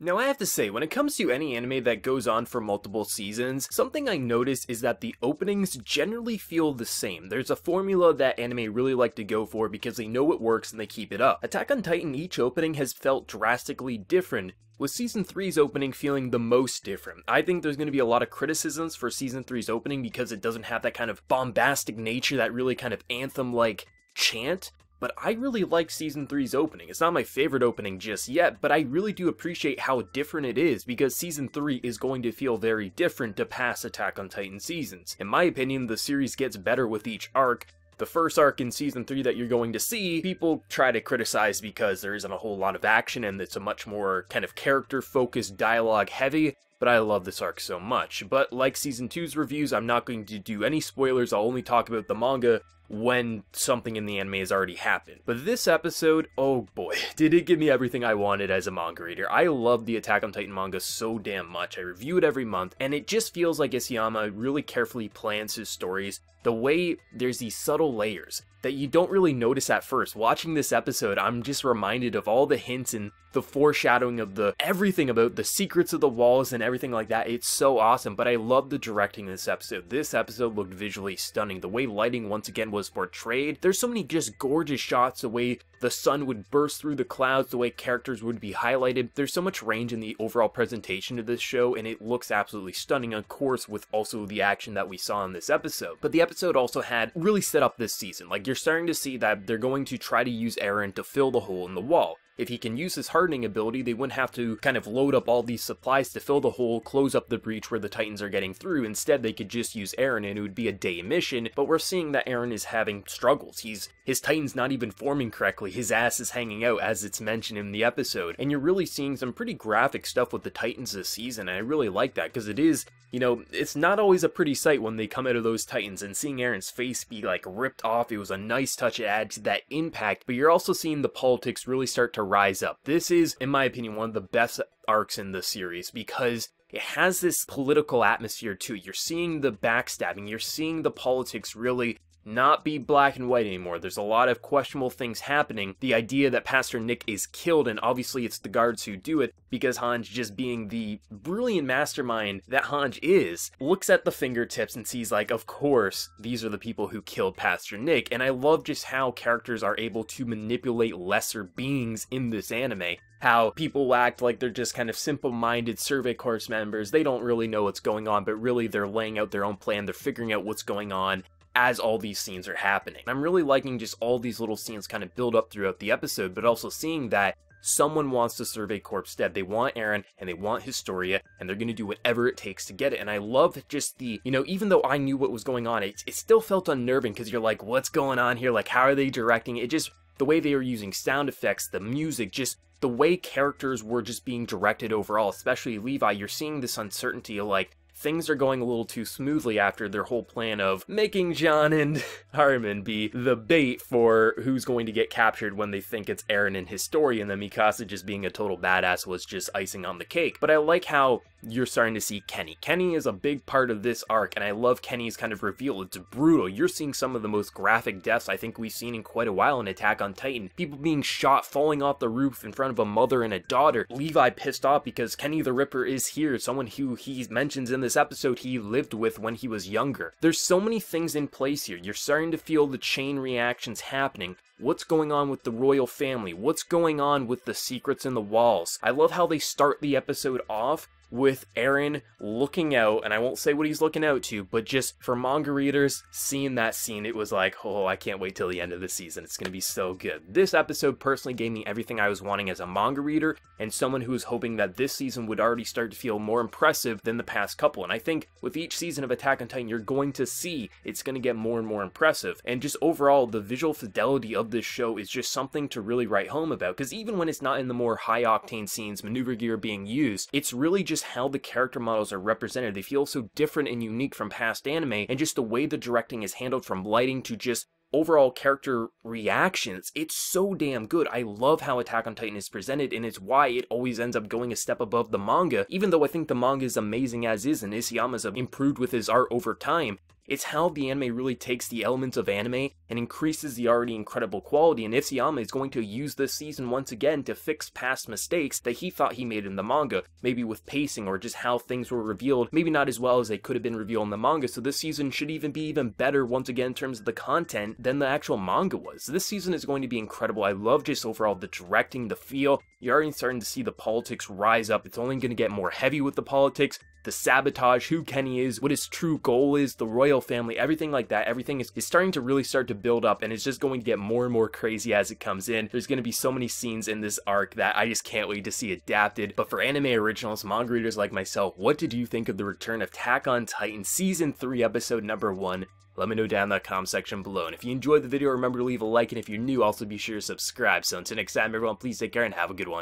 Now I have to say, when it comes to any anime that goes on for multiple seasons, something I notice is that the openings generally feel the same. There's a formula that anime really like to go for because they know it works and they keep it up. Attack on Titan, each opening has felt drastically different, with Season 3's opening feeling the most different. I think there's going to be a lot of criticisms for Season 3's opening because it doesn't have that kind of bombastic nature, that really kind of anthem-like chant. But I really like Season 3's opening. It's not my favorite opening just yet, but I really do appreciate how different it is, because Season 3 is going to feel very different to past Attack on Titan seasons. In my opinion, the series gets better with each arc. The first arc in Season 3 that you're going to see, people try to criticize because there isn't a whole lot of action and it's a much more kind of character-focused, dialogue-heavy, but I love this arc so much. But like Season 2's reviews, I'm not going to do any spoilers, I'll only talk about the manga when something in the anime has already happened. But this episode, oh boy, did it give me everything I wanted as a manga reader. I love the Attack on Titan manga so damn much. I review it every month, and it just feels like Isayama really carefully plans his stories. The way there's these subtle layers that you don't really notice at first. Watching this episode, I'm just reminded of all the hints and the foreshadowing of everything about the secrets of the walls and everything like that. It's so awesome, but I love the directing in this episode. This episode looked visually stunning. The way lighting once again was portrayed. There's so many just gorgeous shots, the way the sun would burst through the clouds, the way characters would be highlighted. There's so much range in the overall presentation of this show, and it looks absolutely stunning, of course, with also the action that we saw in this episode. But the episode also had really set up this season. Like, you're starting to see that they're going to try to use Eren to fill the hole in the wall. If he can use his hardening ability, they wouldn't have to kind of load up all these supplies to fill the hole, close up the breach where the Titans are getting through. Instead, they could just use Eren and it would be a day mission, but we're seeing that Eren is having struggles. His Titan's not even forming correctly, his ass is hanging out as it's mentioned in the episode, and you're really seeing some pretty graphic stuff with the Titans this season, and I really like that, because it is, you know, it's not always a pretty sight when they come out of those Titans, and seeing Eren's face be like ripped off, it was a nice touch to add to that impact, but you're also seeing the politics really start to rise up. This is, in my opinion, one of the best arcs in the series because it has this political atmosphere too. You're seeing the backstabbing, you're seeing the politics really not be black and white anymore. There's a lot of questionable things happening. The idea that Pastor Nick is killed, and obviously it's the guards who do it, because Hange, just being the brilliant mastermind that Hange is, looks at the fingertips and sees like, of course, these are the people who killed Pastor Nick. And I love just how characters are able to manipulate lesser beings in this anime. How people act like they're just kind of simple-minded Survey Corps members. They don't really know what's going on, but really they're laying out their own plan. They're figuring out what's going on as all these scenes are happening. I'm really liking just all these little scenes kind of build up throughout the episode, but also seeing that someone wants the Survey Corps dead. They want Eren, and they want Historia, and they're gonna do whatever it takes to get it. And I love just the, you know, even though I knew what was going on, it still felt unnerving, because you're like, what's going on here? Like, how are they directing it? Just, the way they were using sound effects, the music, just the way characters were just being directed overall, especially Levi, you're seeing this uncertainty of like, things are going a little too smoothly after their whole plan of making John and Harmon be the bait for who's going to get captured when they think it's Eren and Historia, and then Mikasa just being a total badass was just icing on the cake. But I like how you're starting to see Kenny. Kenny is a big part of this arc, and I love Kenny's kind of reveal. It's brutal. You're seeing some of the most graphic deaths I think we've seen in quite a while in Attack on Titan. People being shot, falling off the roof in front of a mother and a daughter. Levi pissed off because Kenny the Ripper is here, someone who he mentions in this episode he lived with when he was younger. There's so many things in place here. You're starting to feel the chain reactions happening. What's going on with the royal family? What's going on with the secrets in the walls? I love how they start the episode off with Eren looking out, and I won't say what he's looking out to, but just for manga readers, seeing that scene, it was like, oh, I can't wait till the end of the season. It's gonna be so good. This episode personally gave me everything I was wanting as a manga reader, and someone who was hoping that this season would already start to feel more impressive than the past couple. And I think with each season of Attack on Titan, you're going to see it's gonna get more and more impressive. And just overall, the visual fidelity of this show is just something to really write home about, because even when it's not in the more high-octane scenes, maneuver gear being used, it's really just how the character models are represented. They feel so different and unique from past anime, and just the way the directing is handled, from lighting to just overall character reactions, it's so damn good. I love how Attack on Titan is presented, and it's why it always ends up going a step above the manga. Even though I think the manga is amazing as is, and Isayama's improved with his art over time, It's how the anime really takes the elements of anime and increases the already incredible quality, and Isayama is going to use this season once again to fix past mistakes that he thought he made in the manga, maybe with pacing or just how things were revealed, maybe not as well as they could have been revealed in the manga, so this season should even be even better once again in terms of the content than the actual manga was. This season is going to be incredible. I love just overall the directing, the feel. You're already starting to see the politics rise up. It's only going to get more heavy with the politics, the sabotage, who Kenny is, what his true goal is, the royal family, everything like that. Everything is starting to really start to build up, and it's just going to get more and more crazy as it comes in. There's going to be so many scenes in this arc that I just can't wait to see adapted. But for anime originals, manga readers like myself, what did you think of the return of Attack on Titan Season 3 episode number 1? Let me know down in the comment section below. And if you enjoyed the video, remember to leave a like, and if you're new, also be sure to subscribe. So until next time, everyone, please take care and have a good one.